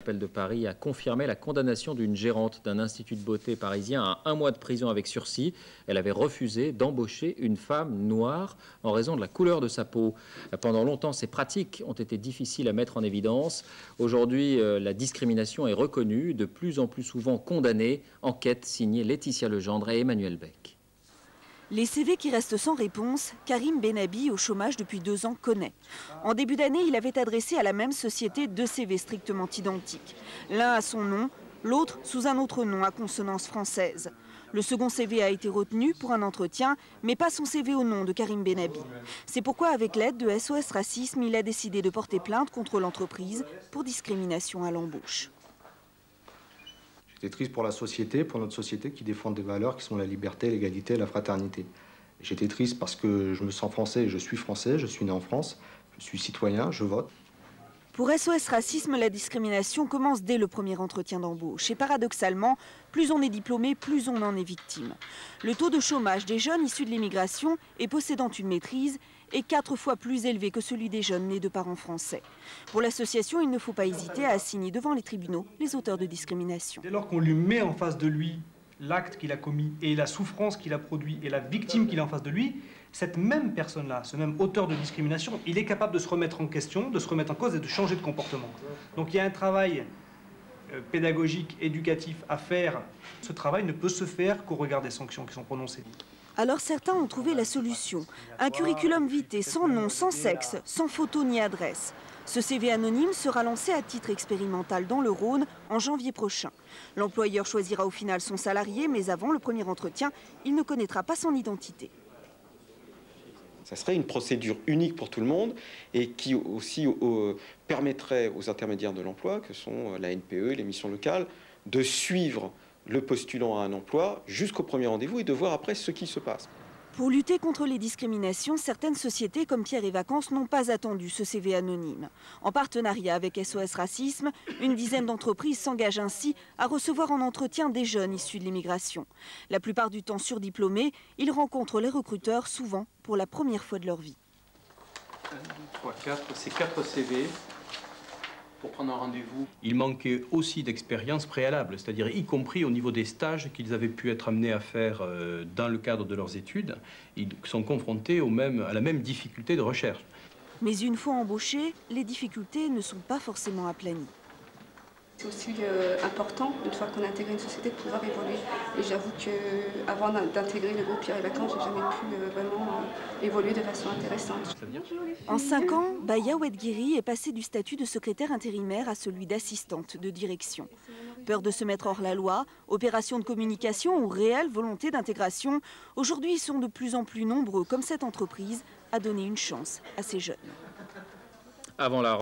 L'appel de Paris a confirmé la condamnation d'une gérante d'un institut de beauté parisien à 1 mois de prison avec sursis. Elle avait refusé d'embaucher une femme noire en raison de la couleur de sa peau. Pendant longtemps, ces pratiques ont été difficiles à mettre en évidence. Aujourd'hui, la discrimination est reconnue, de plus en plus souvent condamnée. Enquête signée Laetitia Legendre et Emmanuel Beck. Les CV qui restent sans réponse, Karim Benabi, au chômage depuis 2 ans, connaît. En début d'année, il avait adressé à la même société 2 CV strictement identiques. L'un à son nom, l'autre sous un autre nom à consonance française. Le second CV a été retenu pour un entretien, mais pas son CV au nom de Karim Benabi. C'est pourquoi, avec l'aide de SOS Racisme, il a décidé de porter plainte contre l'entreprise pour discrimination à l'embauche. J'étais triste pour la société, pour notre société qui défend des valeurs qui sont la liberté, l'égalité et la fraternité. J'étais triste parce que je me sens français, je suis né en France, je suis citoyen, je vote. Pour SOS Racisme, la discrimination commence dès le premier entretien d'embauche. Et paradoxalement, plus on est diplômé, plus on en est victime. Le taux de chômage des jeunes issus de l'immigration et possédant une maîtrise est 4 fois plus élevé que celui des jeunes nés de parents français. Pour l'association, il ne faut pas hésiter à assigner devant les tribunaux les auteurs de discrimination. Dès lors qu'on lui met en face de lui l'acte qu'il a commis et la souffrance qu'il a produit et la victime qu'il a en face de lui, cette même personne-là, ce même auteur de discrimination, il est capable de se remettre en question, de se remettre en cause et de changer de comportement. Donc il y a un travail pédagogique, éducatif à faire. Ce travail ne peut se faire qu'au regard des sanctions qui sont prononcées. Alors certains ont trouvé la solution. Un curriculum vitae sans nom, sans sexe, sans photo ni adresse. Ce CV anonyme sera lancé à titre expérimental dans le Rhône en janvier prochain. L'employeur choisira au final son salarié, mais avant le premier entretien, il ne connaîtra pas son identité. Ça serait une procédure unique pour tout le monde et qui aussi permettrait aux intermédiaires de l'emploi, que sont la NPE, les missions locales, de suivre le postulant à un emploi jusqu'au premier rendez-vous et de voir après ce qui se passe. Pour lutter contre les discriminations, certaines sociétés comme Pierre et Vacances n'ont pas attendu ce CV anonyme. En partenariat avec SOS Racisme, une dizaine d'entreprises s'engagent ainsi à recevoir en entretien des jeunes issus de l'immigration. La plupart du temps surdiplômés, ils rencontrent les recruteurs souvent pour la première fois de leur vie. 1, 2, 3, 4, c'est 4 CV. Pour prendre un rendez-vous. Il manquait aussi d'expérience préalable, c'est-à-dire y compris au niveau des stages qu'ils avaient pu être amenés à faire dans le cadre de leurs études. Ils sont confrontés à la même difficulté de recherche. Mais une fois embauchés, les difficultés ne sont pas forcément aplanies. C'est aussi important, une fois qu'on intègre une société, de pouvoir évoluer. Et j'avoue qu'avant d'intégrer le groupe Pierre et Vacances, j'ai jamais pu vraiment évoluer de façon intéressante. En 5 ans, Baya Ouedguiri est passée du statut de secrétaire intérimaire à celui d'assistante de direction. Peur de se mettre hors la loi, opération de communication ou réelle volonté d'intégration, aujourd'hui ils sont de plus en plus nombreux, comme cette entreprise, à donner une chance à ces jeunes. Avant la